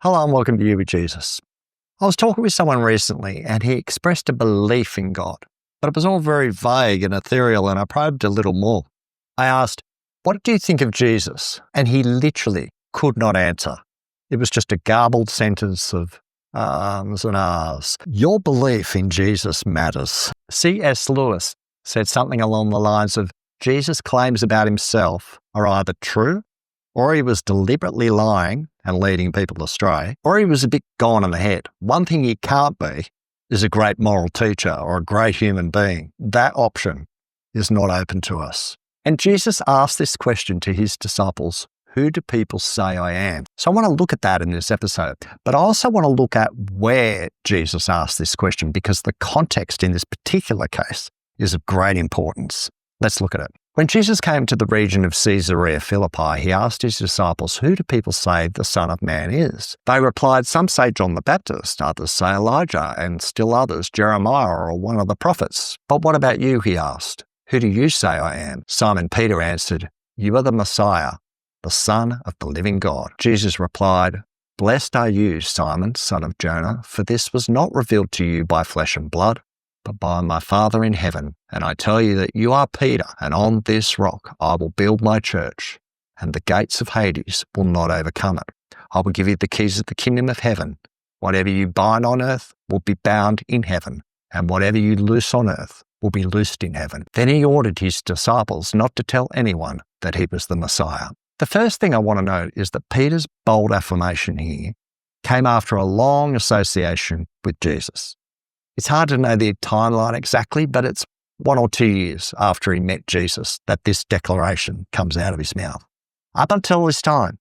Hello and welcome to You with Jesus. I was talking with someone recently and he expressed a belief in God, but it was all very vague and ethereal, and I probed a little more. I asked, "What do you think of Jesus?" And he literally could not answer. It was just a garbled sentence of ums and ahs. Your belief in Jesus matters. C.S. Lewis said something along the lines of, Jesus' claims about himself are either true, or he was deliberately lying and leading people astray, or he was a bit gone in the head. One thing he can't be is a great moral teacher or a great human being. That option is not open to us. And Jesus asked this question to his disciples, who do people say I am? So I want to look at that in this episode, but I also want to look at where Jesus asked this question, because the context in this particular case is of great importance. Let's look at it. When Jesus came to the region of Caesarea Philippi, he asked his disciples, who do people say the Son of Man is? They replied, some say John the Baptist, others say Elijah, and still others Jeremiah or one of the prophets. But what about you, he asked. Who do you say I am? Simon Peter answered, you are the Messiah, the Son of the living God. Jesus replied, blessed are you, Simon, son of Jonah, for this was not revealed to you by flesh and blood, but by my Father in heaven. And I tell you that you are Peter, and on this rock I will build my church, and the gates of Hades will not overcome it. I will give you the keys of the kingdom of heaven. Whatever you bind on earth will be bound in heaven, and whatever you loose on earth will be loosed in heaven. Then he ordered his disciples not to tell anyone that he was the Messiah. The first thing I want to note is that Peter's bold affirmation here came after a long association with Jesus. It's hard to know the timeline exactly, but it's 1 or 2 years after he met Jesus that this declaration comes out of his mouth. Up until this time,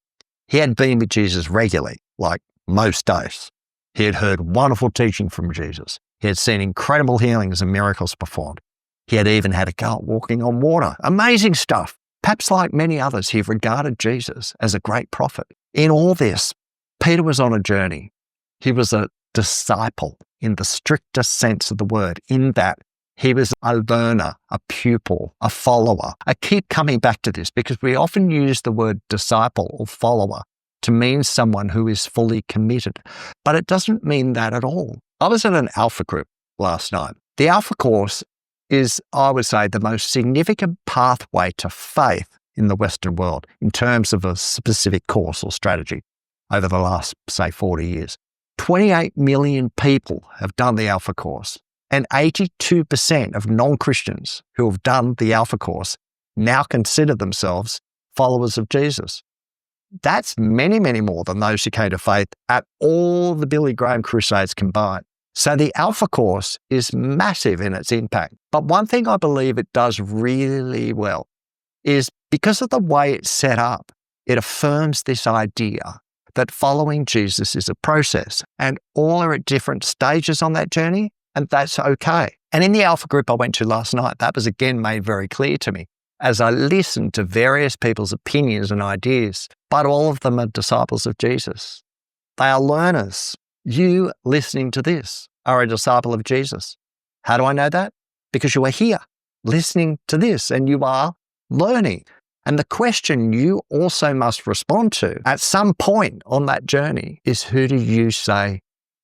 he had been with Jesus regularly, like most days. He had heard wonderful teaching from Jesus. He had seen incredible healings and miracles performed. He had even had a go at walking on water. Amazing stuff. Perhaps like many others, he regarded Jesus as a great prophet. In all this, Peter was on a journey. He was a disciple in the strictest sense of the word, in that he was a learner, a pupil, a follower. I keep coming back to this because we often use the word disciple or follower to mean someone who is fully committed, but it doesn't mean that at all. I was at an Alpha group last night. The Alpha course is, I would say, the most significant pathway to faith in the Western world in terms of a specific course or strategy over the last, say, 40 years. 28 million people have done the Alpha course, and 82% of non-Christians who have done the Alpha course now consider themselves followers of Jesus. That's many, many more than those who came to faith at all the Billy Graham crusades combined. So the Alpha course is massive in its impact. But one thing I believe it does really well is because of the way it's set up, it affirms this idea that following Jesus is a process, and all are at different stages on that journey, and that's okay. And in the Alpha group I went to last night, that was again made very clear to me as I listened to various people's opinions and ideas, but all of them are disciples of Jesus. They are learners. You listening to this are a disciple of Jesus. How do I know that? Because you are here listening to this and you are learning. And the question you also must respond to at some point on that journey is, who do you say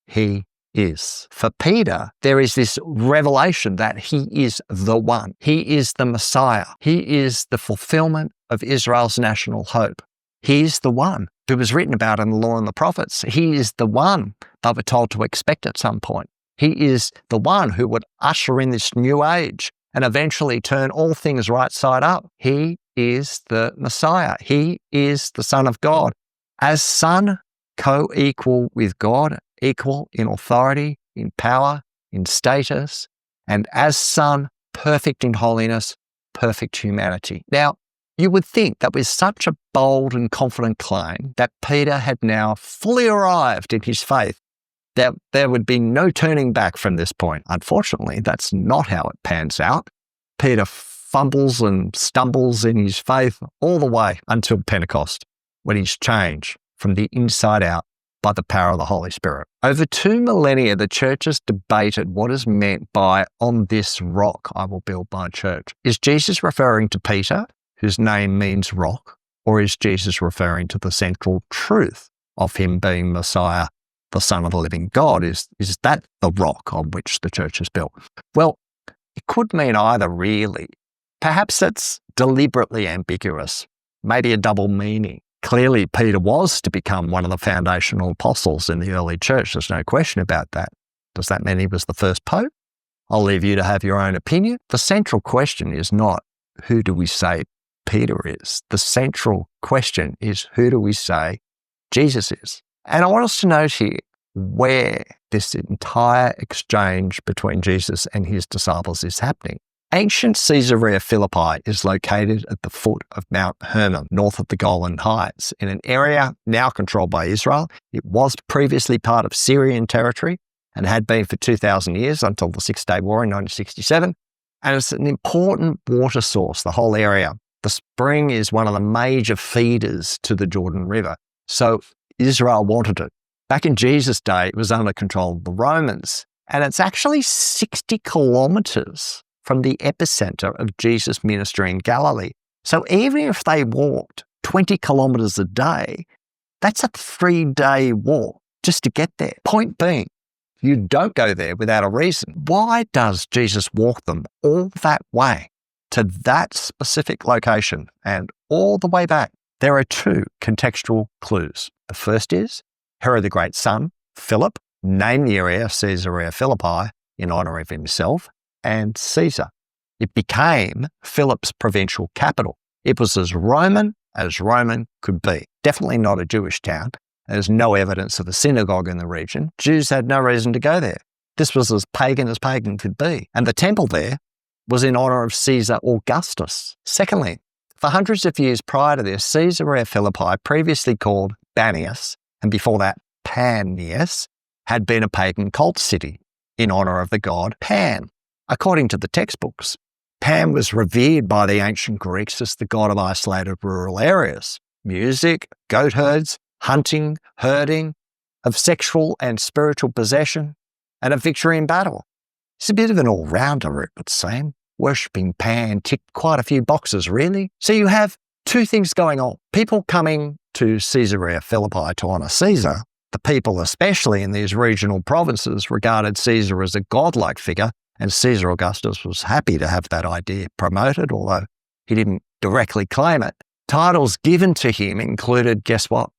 he is? For Peter, there is this revelation that he is the one. He is the Messiah. He is the fulfillment of Israel's national hope. He is the one who was written about in the law and the prophets. He is the one they were told to expect at some point. He is the one who would usher in this new age and eventually turn all things right side up. He is the Messiah. He is the Son of God. As Son, co-equal with God, equal in authority, in power, in status, and as Son, perfect in holiness, perfect humanity. Now, you would think that with such a bold and confident claim that Peter had now fully arrived in his faith, that there would be no turning back from this point. Unfortunately, that's not how it pans out. Peter fumbles and stumbles in his faith all the way until Pentecost, when he's changed from the inside out by the power of the Holy Spirit. Over 2 millennia, the church has debated what is meant by "on this rock I will build my church." Is Jesus referring to Peter, whose name means rock, or is Jesus referring to the central truth of him being Messiah, the Son of the living God? Is that the rock on which the church is built? Well, it could mean either, really. Perhaps it's deliberately ambiguous, maybe a double meaning. Clearly, Peter was to become one of the foundational apostles in the early church. There's no question about that. Does that mean he was the first pope? I'll leave you to have your own opinion. The central question is not, who do we say Peter is? The central question is, who do we say Jesus is? And I want us to note here where this entire exchange between Jesus and his disciples is happening. Ancient Caesarea Philippi is located at the foot of Mount Hermon, north of the Golan Heights, in an area now controlled by Israel. It was previously part of Syrian territory and had been for 2,000 years until the Six-Day War in 1967. And it's an important water source, the whole area. The spring is one of the major feeders to the Jordan River. So Israel wanted it. Back in Jesus' day, it was under control of the Romans. And it's actually 60 kilometres from the epicenter of Jesus' ministry in Galilee. So even if they walked 20 kilometres a day, that's a 3-day walk just to get there. Point being, you don't go there without a reason. Why does Jesus walk them all that way to that specific location and all the way back? There are 2 contextual clues. The first is Herod the Great's son, Philip, named the area Caesarea Philippi in honour of himself and Caesar. It became Philip's provincial capital. It was as Roman could be. Definitely not a Jewish town. There's no evidence of a synagogue in the region. Jews had no reason to go there. This was as pagan could be. And the temple there was in honour of Caesar Augustus. Secondly, for hundreds of years prior to this, Caesarea Philippi, previously called Banias, and before that Panias, had been a pagan cult city in honour of the god Pan. According to the textbooks, Pan was revered by the ancient Greeks as the god of isolated rural areas, music, goat herds, hunting, herding, of sexual and spiritual possession, and of victory in battle. He's a bit of an all-rounder, it would seem. Worshipping Pan ticked quite a few boxes, really. So you have 2 things going on. People coming to Caesarea Philippi to honour Caesar. The people, especially in these regional provinces, regarded Caesar as a godlike figure, and Caesar Augustus was happy to have that idea promoted, although he didn't directly claim it. Titles given to him included, guess what?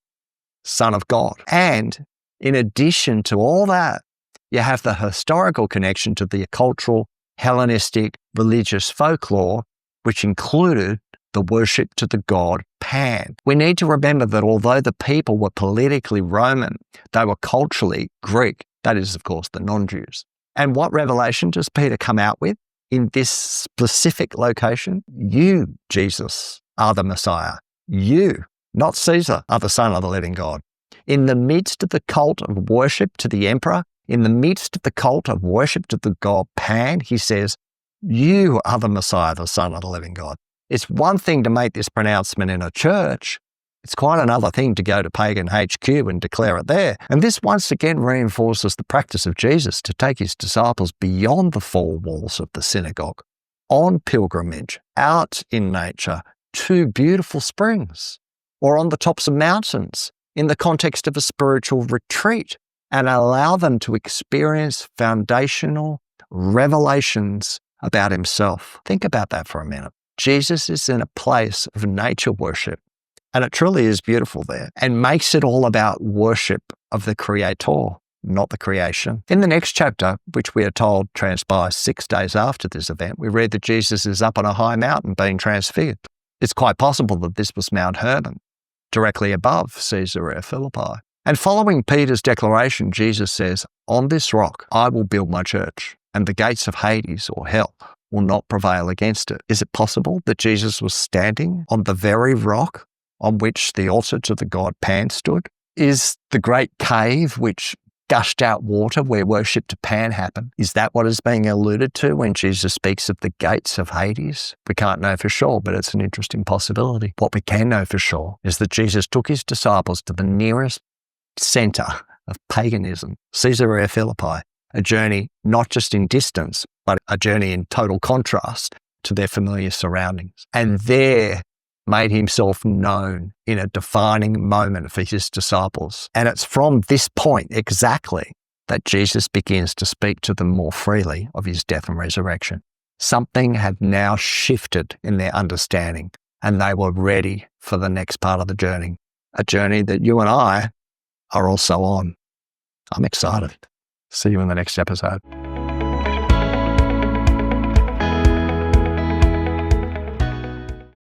Son of God. And in addition to all that, you have the historical connection to the cultural, Hellenistic, religious folklore, which included the worship to the god Pan. We need to remember that although the people were politically Roman, they were culturally Greek. That is, of course, the non-Jews. And what revelation does Peter come out with in this specific location? You, Jesus, are the Messiah. You, not Caesar, are the Son of the living God. In the midst of the cult of worship to the emperor, in the midst of the cult of worship to the god Pan, he says, you are the Messiah, the Son of the living God. It's one thing to make this pronouncement in a church. It's quite another thing to go to pagan HQ and declare it there. And this once again reinforces the practice of Jesus to take his disciples beyond the 4 walls of the synagogue, on pilgrimage, out in nature, to beautiful springs, or on the tops of mountains, in the context of a spiritual retreat, and allow them to experience foundational revelations about himself. Think about that for a minute. Jesus is in a place of nature worship, and it truly is beautiful there, and makes it all about worship of the Creator, not the creation. In the next chapter, which we are told transpires 6 days after this event, we read that Jesus is up on a high mountain being transfigured. It's quite possible that this was Mount Hermon, directly above Caesarea Philippi. And following Peter's declaration, Jesus says, on this rock I will build my church, and the gates of Hades, or hell, will not prevail against it. Is it possible that Jesus was standing on the very rock on which the altar to the god Pan stood? Is the great cave which gushed out water where worship to Pan happened, is that what is being alluded to when Jesus speaks of the gates of Hades? We can't know for sure, but it's an interesting possibility. What we can know for sure is that Jesus took his disciples to the nearest centre of paganism, Caesarea Philippi, a journey not just in distance, but a journey in total contrast to their familiar surroundings. And there made himself known in a defining moment for his disciples. And it's from this point exactly that Jesus begins to speak to them more freely of his death and resurrection. Something had now shifted in their understanding, and they were ready for the next part of the journey, a journey that you and I are also on. I'm excited. See you in the next episode.